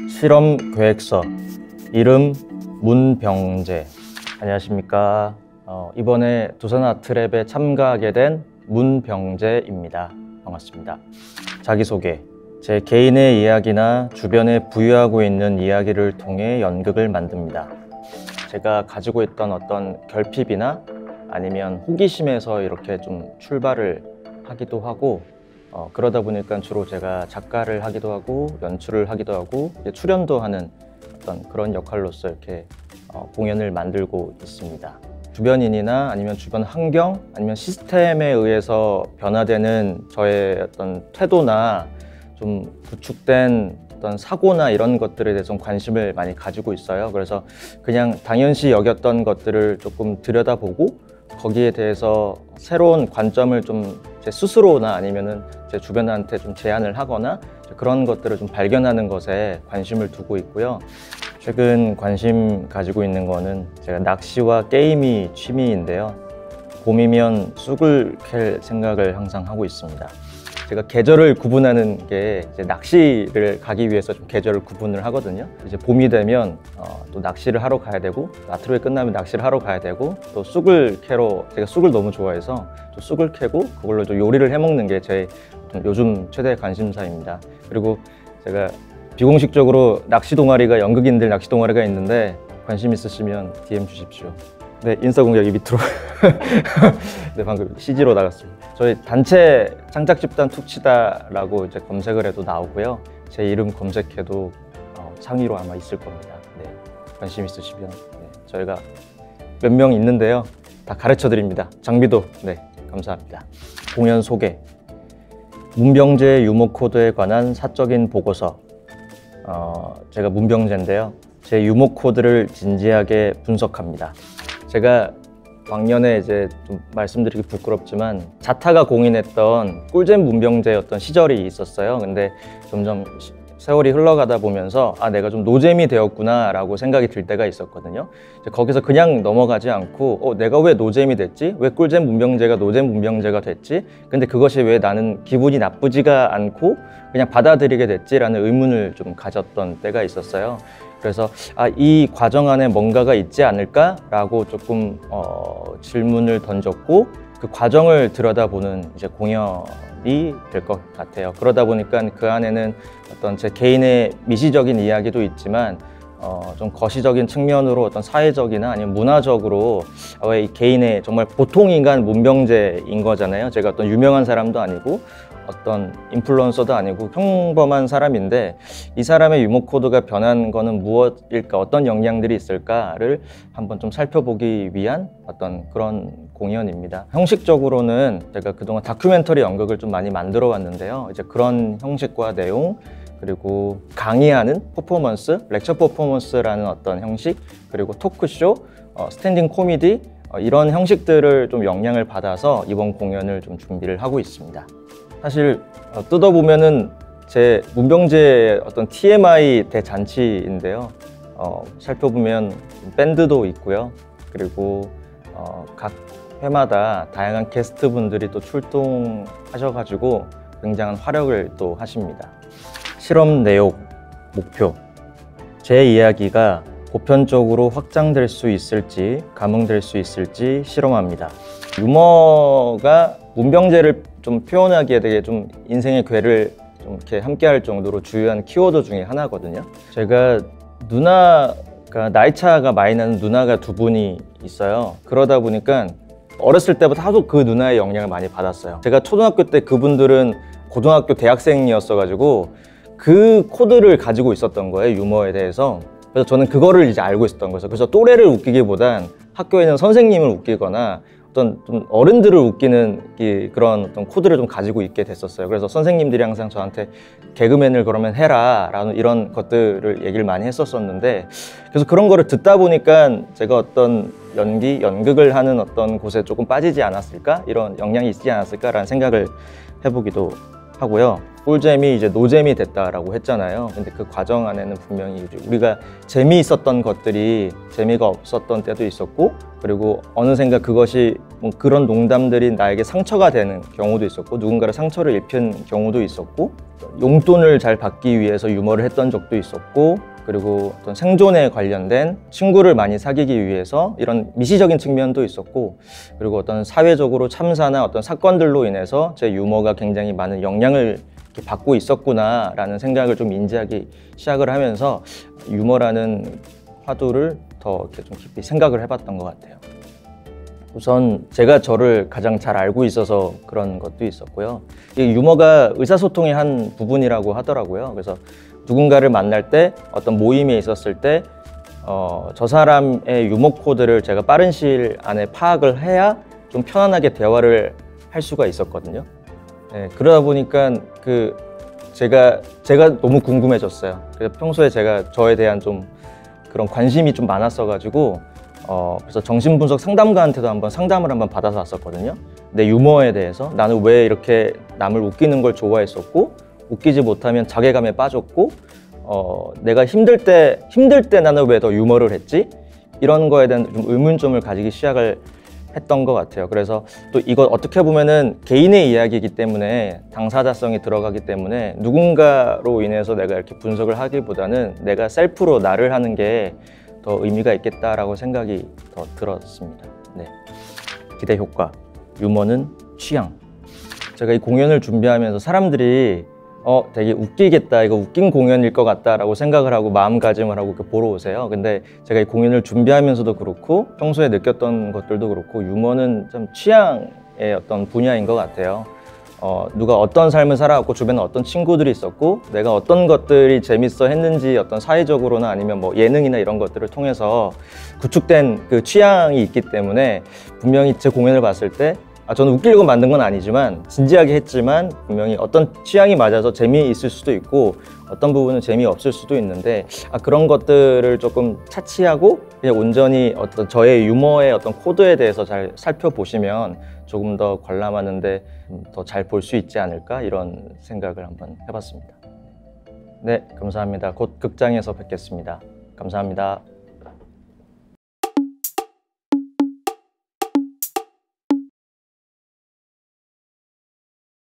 실험 계획서, 이름 문병재. 안녕하십니까. 이번에 두산 아트랩에 참가하게 된 문병재입니다. 반갑습니다. 자기소개. 제 개인의 이야기나 주변에 부유하고 있는 이야기를 통해 연극을 만듭니다. 제가 가지고 있던 어떤 결핍이나 아니면 호기심에서 이렇게 좀 출발을 하기도 하고, 그러다 보니까 주로 제가 작가를 하기도 하고 연출을 하기도 하고 출연도 하는 어떤 그런 역할로서 이렇게 공연을 만들고 있습니다. 주변인이나 아니면 주변 환경 아니면 시스템에 의해서 변화되는 저의 어떤 태도나 좀 구축된 어떤 사고나 이런 것들에 대해서 관심을 많이 가지고 있어요. 그래서 그냥 당연시 여겼던 것들을 조금 들여다보고 거기에 대해서 새로운 관점을 좀 제 스스로나 아니면은 제 주변한테 좀 제안을 하거나 그런 것들을 좀 발견하는 것에 관심을 두고 있고요. 최근 관심 가지고 있는 거는 제가 낚시와 게임이 취미인데요. 봄이면 쑥을 캘 생각을 항상 하고 있습니다. 제가 계절을 구분하는 게 이제 낚시를 가기 위해서 좀 계절을 구분을 하거든요. 이제 봄이 되면 또 낚시를 하러 가야 되고, 아트로에 끝나면 낚시를 하러 가야 되고, 또 쑥을 캐러, 제가 쑥을 너무 좋아해서 또 쑥을 캐고 그걸로 좀 요리를 해 먹는 게 제 요즘 최대 관심사입니다. 그리고 제가 비공식적으로 낚시 동아리가, 연극인들 낚시 동아리가 있는데 관심 있으시면 DM 주십시오. 네, 인싸 공개 여기 밑으로. 네, 방금 CG로 나갔습니다. 저희 단체 창작 집단 툭치다라고 이제 검색을 해도 나오고요. 제 이름 검색해도 상위로 아마 있을 겁니다. 네, 관심 있으시면 저희가 몇 명 있는데요. 다 가르쳐 드립니다. 장비도. 네, 감사합니다. 공연 소개. 문병재의 유머 코드에 관한 사적인 보고서. 제가 문병재인데요. 제 유머 코드를 진지하게 분석합니다. 제가 왕년에 이제 좀 말씀드리기 부끄럽지만 자타가 공인했던 꿀잼 문병재였던 시절이 있었어요. 근데 점점 세월이 흘러가다 보면서 내가 좀 노잼이 되었구나 라고 생각이 들 때가 있었거든요. 거기서 그냥 넘어가지 않고 내가 왜 노잼이 됐지? 왜 꿀잼 문병재가 노잼 문병재가 됐지? 근데 그것이 왜 나는 기분이 나쁘지가 않고 그냥 받아들이게 됐지라는 의문을 좀 가졌던 때가 있었어요. 그래서 이 과정 안에 뭔가가 있지 않을까라고 조금 질문을 던졌고 그 과정을 들여다보는 이제 공연이 될 것 같아요. 그러다 보니까 그 안에는 어떤 제 개인의 미시적인 이야기도 있지만 좀 거시적인 측면으로 어떤 사회적이나 아니면 문화적으로 왜 이 개인의 정말 보통 인간 문병재인 거잖아요. 제가 어떤 유명한 사람도 아니고 어떤 인플루언서도 아니고 평범한 사람인데 이 사람의 유머 코드가 변한 거는 무엇일까, 어떤 영향들이 있을까를 한번 좀 살펴보기 위한 어떤 그런 공연입니다. 형식적으로는 제가 그동안 다큐멘터리 연극을 좀 많이 만들어 왔는데요. 이제 그런 형식과 내용, 그리고 강의하는 퍼포먼스, 렉처 퍼포먼스라는 어떤 형식, 그리고 토크쇼, 스탠딩 코미디 이런 형식들을 좀 영향을 받아서 이번 공연을 좀 준비를 하고 있습니다. 사실 뜯어보면은 제 문병재의 어떤 TMI 대잔치인데요. 살펴보면 밴드도 있고요. 그리고 각 회마다 다양한 게스트분들이 또 출동하셔가지고 굉장한 활약을 또 하십니다. 실험 내용, 목표. 제 이야기가 보편적으로 확장될 수 있을지, 감흥될 수 있을지 실험합니다. 유머가 문병재를 좀 표현하기에 되게 좀 인생의 궤를 좀 이렇게 함께 할 정도로 주요한 키워드 중에 하나거든요. 제가 누나가, 나이 차가 많이 나는 누나가 두 분이 있어요. 그러다 보니까 어렸을 때부터 하도 그 누나의 영향을 많이 받았어요. 제가 초등학교 때 그분들은 고등학교 대학생이었어가지고 그 코드를 가지고 있었던 거예요, 유머에 대해서. 그래서 저는 그거를 이제 알고 있었던 거죠. 그래서 또래를 웃기기보단 학교에 있는 선생님을 웃기거나 어떤 좀 어른들을 웃기는 그런 어떤 코드를 좀 가지고 있게 됐었어요. 그래서 선생님들이 항상 저한테 개그맨을 그러면 해라 라는 이런 것들을 얘기를 많이 했었었는데, 그래서 그런 거를 듣다 보니까 제가 어떤 연극을 하는 어떤 곳에 조금 빠지지 않았을까? 이런 영향이 있지 않았을까라는 생각을 해보기도 하고요. 꿀잼이 이제 노잼이 됐다라고 했잖아요. 근데 그 과정 안에는 분명히 우리가 재미있었던 것들이 재미가 없었던 때도 있었고, 그리고 어느샌가 그것이 뭐 그런 농담들이 나에게 상처가 되는 경우도 있었고, 누군가를 상처를 입힌 경우도 있었고, 용돈을 잘 받기 위해서 유머를 했던 적도 있었고, 그리고 어떤 생존에 관련된 친구를 많이 사귀기 위해서 이런 미시적인 측면도 있었고, 그리고 어떤 사회적으로 참사나 어떤 사건들로 인해서 제 유머가 굉장히 많은 영향을 받고 있었구나 라는 생각을 좀 인지하기 시작을 하면서 유머라는 화두를 더 이렇게 좀 깊이 생각을 해봤던 것 같아요. 우선 제가 저를 가장 잘 알고 있어서 그런 것도 있었고요. 이 유머가 의사소통의 한 부분이라고 하더라고요. 그래서 누군가를 만날 때, 어떤 모임에 있었을 때 저 사람의 유머 코드를 제가 빠른 시일 안에 파악을 해야 좀 편안하게 대화를 할 수가 있었거든요. 네, 그러다 보니까 제가 너무 궁금해졌어요. 그래서 평소에 제가 저에 대한 좀 그런 관심이 좀 많았어가지고 그래서 정신분석 상담가한테도 상담을 한번 받아서 왔었거든요. 내 유머에 대해서, 나는 왜 이렇게 남을 웃기는 걸 좋아했었고, 웃기지 못하면 자괴감에 빠졌고, 내가 힘들 때 나는 왜 더 유머를 했지? 이런 거에 대한 좀 의문점을 가지기 시작을 했던 것 같아요. 그래서 또 이거 어떻게 보면은 개인의 이야기이기 때문에 당사자성이 들어가기 때문에 누군가로 인해서 내가 이렇게 분석을 하기보다는 내가 셀프로 나를 하는 게 더 의미가 있겠다라고 생각이 더 들었습니다. 네. 기대 효과, 유머는 취향. 제가 이 공연을 준비하면서 사람들이 되게 웃기겠다, 이거 웃긴 공연일 것 같다라고 생각을 하고 마음가짐을 하고 이렇게 보러 오세요. 근데 제가 이 공연을 준비하면서도 그렇고 평소에 느꼈던 것들도 그렇고 유머는 좀 취향의 어떤 분야인 것 같아요. 누가 어떤 삶을 살아왔고 주변에 어떤 친구들이 있었고 내가 어떤 것들이 재밌어 했는지 어떤 사회적으로나 아니면 뭐 예능이나 이런 것들을 통해서 구축된 그 취향이 있기 때문에 분명히 제 공연을 봤을 때 저는 웃기려고 만든 건 아니지만 진지하게 했지만 분명히 어떤 취향이 맞아서 재미있을 수도 있고 어떤 부분은 재미없을 수도 있는데 그런 것들을 조금 차치하고 그냥 온전히 어떤 저의 유머의 어떤 코드에 대해서 잘 살펴보시면 조금 더 관람하는데 더 잘 볼 수 있지 않을까 이런 생각을 한번 해봤습니다. 네, 감사합니다. 곧 극장에서 뵙겠습니다. 감사합니다.